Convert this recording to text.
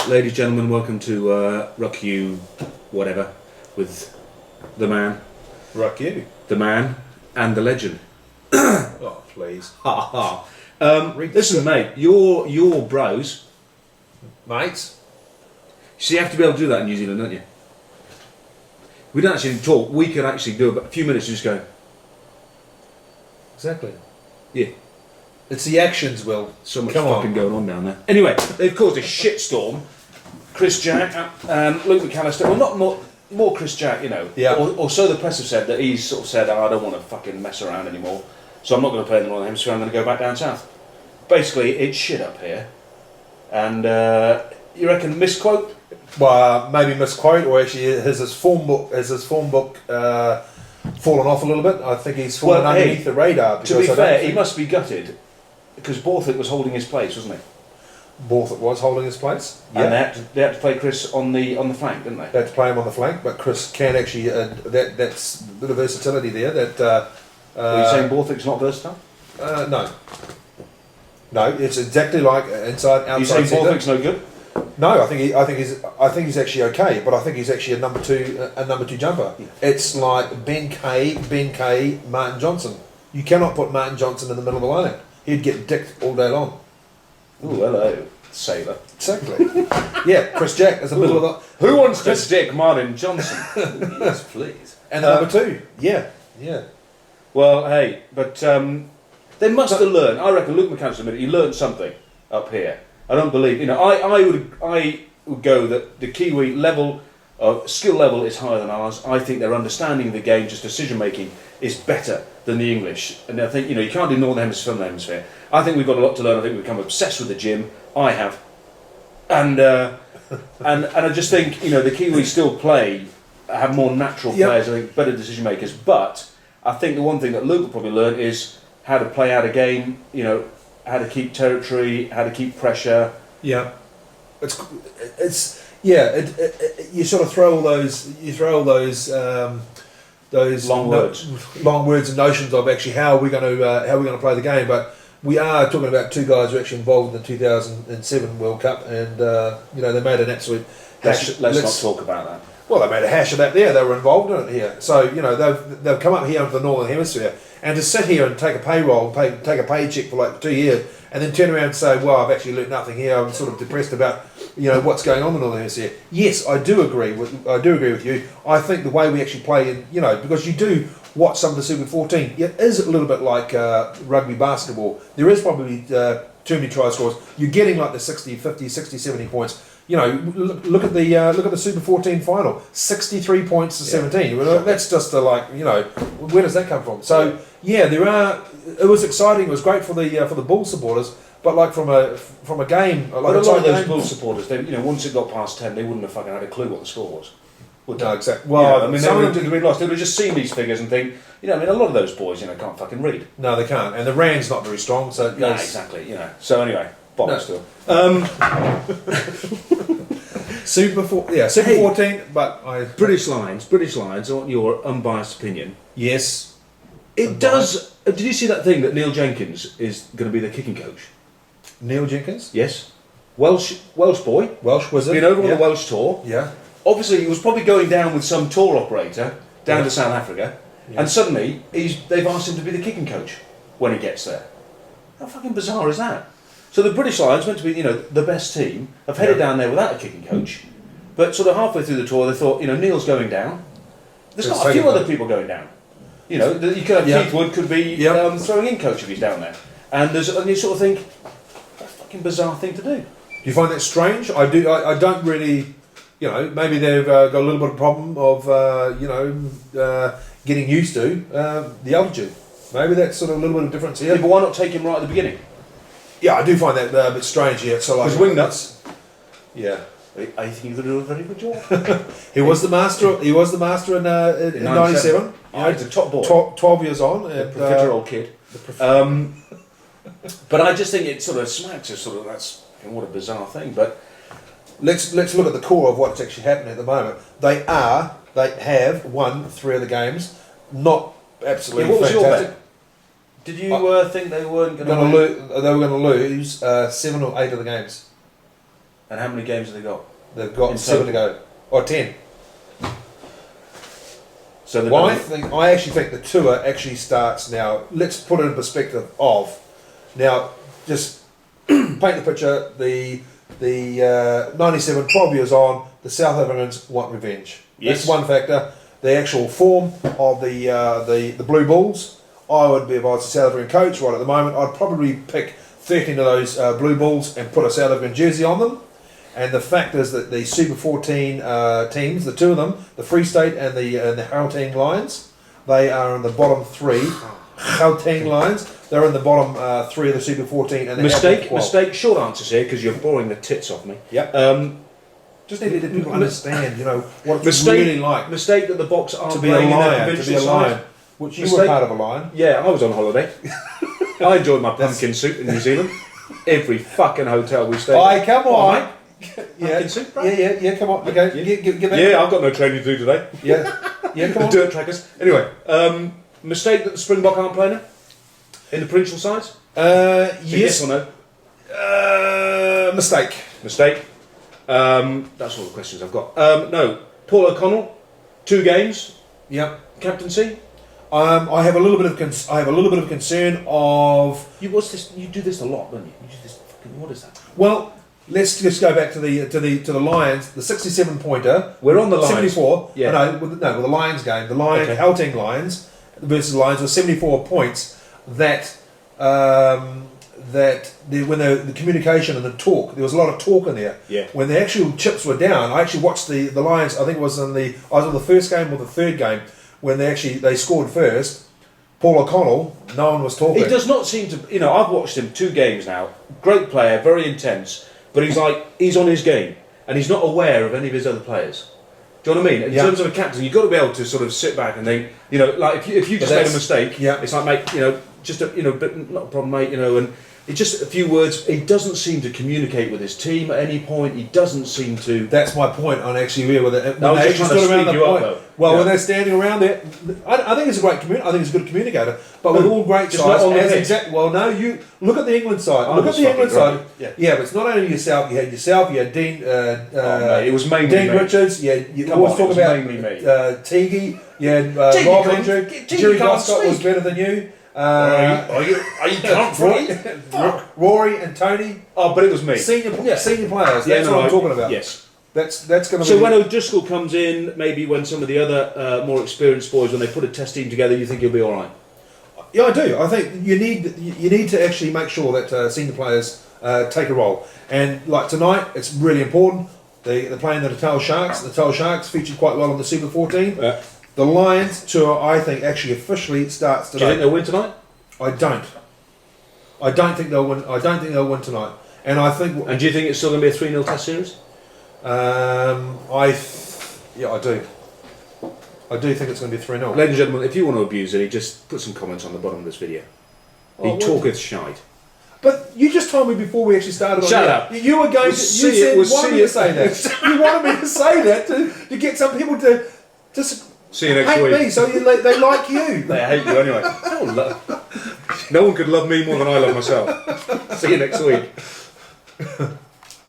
Ladies, gentlemen, welcome to RuckU, whatever, with the man. RuckU. The man and the legend. Oh, please. Ha ha. Listen, mate, you're bros. Mates? So you have to be able to do that in New Zealand, don't you? We don't actually talk. We can actually do a few minutes and just go, Exactly. yeah. It's the actions, Will. So much Come fucking on. going on down there. Anyway, they've caused a shitstorm. Chris Jack, Luke McAllister. Well, not more Chris Jack, you know. Yeah. Or so the press have said, that he's sort of said, I don't want to fucking mess around anymore. So I'm not going to play in the Northern Hemisphere. I'm going to go back down south. Basically, it's shit up here. And you reckon misquote? Well, maybe misquote, or actually has his form book fallen off a little bit. I think he's fallen underneath the radar. To be fair, he must be gutted because Borthwick was holding his place, wasn't he? Borthwick was holding his place. Yeah. And they had to play Chris on the flank, didn't they? They had to play him on the flank, but Chris can actually. That's a bit of versatility there. That. Are you saying Borthwick's not versatile? No. No, it's exactly like inside outside. You saying centre. Borthwick's no good? No, I think he's actually okay, but I think he's actually a number two jumper. Yeah. It's like Ben Kay, Martin Johnson. You cannot put Martin Johnson in the middle of the lineup. He'd get dicked all day long. Ooh, hello, sailor. Exactly. Yeah, Chris Jack is the middle of the. Who wants to dick Martin Johnson? Yes, please. And the number two. Yeah. Well, hey, but they must have learned. I reckon Luke McAllister admitted he learned something up here. I don't believe, I would go that the Kiwi level of skill level is higher than ours. I think their understanding of the game, just decision making, is better than the English. And I think, you can't do Northern Hemisphere, Southern Hemisphere. I think we've got a lot to learn. I think we've become obsessed with the gym. I have. And I just think, the Kiwis still have more natural players, I think, better decision makers. But I think the one thing that Luke will probably learn is how to play out a game, how to keep territory, how to keep pressure. Yeah, you sort of throw all those long words and notions of actually how we're going to play the game. But we are talking about two guys who are actually involved in the 2007 World Cup, and they made an absolute. Let's not talk about that. Well, they made a hash of that there. They were involved in it here. So, they've come up here into the Northern Hemisphere, and to sit here and take a payroll, take a paycheck for like 2 years, and then turn around and say, well, I've actually learnt nothing here. I'm sort of depressed about, what's going on in the Northern Hemisphere. Yes, I do agree with you. I think the way we actually play in, because you do watch some of the Super 14, it is a little bit like rugby basketball. There is probably too many try scores. You're getting like the 60, 50, 60, 70 points. Look at the Super 14 final, 63 points to 17. Well, that's just where does that come from? So it was exciting. It was great for the Bull supporters, but like from a game, like a lot of those Bull supporters, they, once it got past 10, they wouldn't have fucking had a clue what the score was. No, exactly. Well, some of them didn't read lost. They would have just seen these figures and think, a lot of those boys, can't fucking read. No, they can't, and the Rand's not very strong. So no, exactly. So anyway. Still. Super 14, but British Lions. I want your unbiased opinion. Yes, it does. Did you see that thing that Neil Jenkins is going to be the kicking coach? Neil Jenkins, yes, Welsh boy, Welsh wizard, been over on the Welsh tour. Yeah, obviously he was probably going down with some tour operator down to South Africa, and suddenly they've asked him to be the kicking coach when he gets there. How fucking bizarre is that? So the British Lions, meant to be, the best team, have headed down there without a kicking coach. But sort of halfway through the tour, they thought, Neil's going down. There's got a few other people going down. You could have Keith Wood could be throwing in coach if he's down there. And you sort of think, that's a fucking bizarre thing to do. Do you find that strange? I do. I don't really. Maybe they've got a little bit of problem of getting used to the altitude. Maybe that's sort of a little bit of difference here. Yeah, but why not take him right at the beginning? Yeah, I do find that a bit strange. Yeah, so like wing nuts. Yeah, I think he's going to do a very good job. He was the master. He was the master in '97. He's a top boy. 12 years on. And, old kid. But I just think it sort of smacks of that's what a bizarre thing. But let's look at the core of what's actually happening at the moment. They have won 3 of the games. Not absolutely what was fantastic. your bet? Did you think they weren't going to lose? They were going to lose 7 or 8 of the games. And how many games have they got? They've got In 7 to total? go. Or 10. So Well, I actually think the tour actually starts now. Let's put it in perspective of now. Just paint the picture. The 97, 12 years on, the South Africans want revenge. Yes. That's one factor. The actual form of the Blue Bulls. I would be, if I was a South African coach right at the moment, I'd probably pick 13 of those Blue Bulls and put a South African jersey on them. And the fact is that the Super 14 teams, the two of them, the Free State and the Gauteng Lions, they are in the bottom 3. Gauteng Lions, they're in the bottom 3 of the Super 14. And mistake. Short answers here because you're boring the tits off me. Yep. Just need to let people understand, what it's really like Mistake that the Boks aren't to be a playing in their lion, to provincial be a lion. side. Which you were part of a lion. Yeah, I was on holiday. I enjoyed my pumpkin soup in New Zealand. Every fucking hotel we stayed. Aye, come on. Pumpkin soup, bro? Yeah, come on. Okay, give that. Yeah, I've got no training to do today. Yeah, come on. Dirt trackers. Anyway, mistake that the Springbok aren't playing in the provincial sides? Yes Yes. or no? Mistake. Mistake. That's all the questions I've got. No, Paul O'Connell, 2 games, Yep. captaincy. I have a little bit of concern of. You do this a lot, don't you? You do this. What is that? Well, let's just go back to the Lions. The 67 pointer. We're on the Lions. 74. Yeah. With the Lions game. The Lions, Okay. Gauteng Lions versus the Lions were 74 points. That when the communication and the talk, there was a lot of talk in there. Yeah. When the actual chips were down, I actually watched the Lions. I think it was I was on the first game or the third game when they scored first. Paul O'Connell, no one was talking. He does not seem to. I've watched him 2 games now. Great player, very intense, but he's on his game and he's not aware of any of his other players. Do you know what I mean? In terms of a captain, you've got to be able to sort of sit back and think, like if you just made a mistake, it's like, mate, just but not a problem, mate, and it's just a few words. He doesn't seem to communicate with his team at any point. He doesn't seem to. That's my point on actually with it. I was just trying to speed you up, though. Well, when they're standing around there, I think he's a great I think he's a good communicator. But with all great just sides, not on the pitch. well, no, you look at the England side. I Look at was the England fucking side. right. Yeah, but it's not only yourself. You had Dean. Mate, it was mainly Dean me. Richards. Yeah, you Come always on, talk it was about mainly me. Tiggy. You had Tiggy Rob can't- Andrew. Tiggy Jerry can't Goscott was speak. better than you. Are you comfortable? Rory and Tony. Oh, but it was me. Senior players. That's no, what I'm talking about. Yes. That's going to be. So when O'Driscoll comes in, maybe when some of the other more experienced boys, when they put a test team together, you think he'll be all right? Yeah, I do. I think you need to actually make sure that senior players take a role. And like tonight, it's really important. They're playing the Natal Sharks. The Natal Sharks featured quite well on the Super 14. Yeah. The Lions tour, I think, actually officially starts Do you today. think they'll win tonight? I don't think they'll win. I don't think they'll win tonight. And I think. And do you think it's still going to be a 3-0 test series? I do. I do think it's going to be 3-0. Ladies and gentlemen, if you want to abuse it, just put some comments on the bottom of this video. He talketh shite. But you just told me before we actually started. Shut on up. You were going to. You wanted me to say that. You wanted me to say that to get some people to just See you next hate week. me, so they like you. They hate you anyway. No one could love me more than I love myself. See you next week.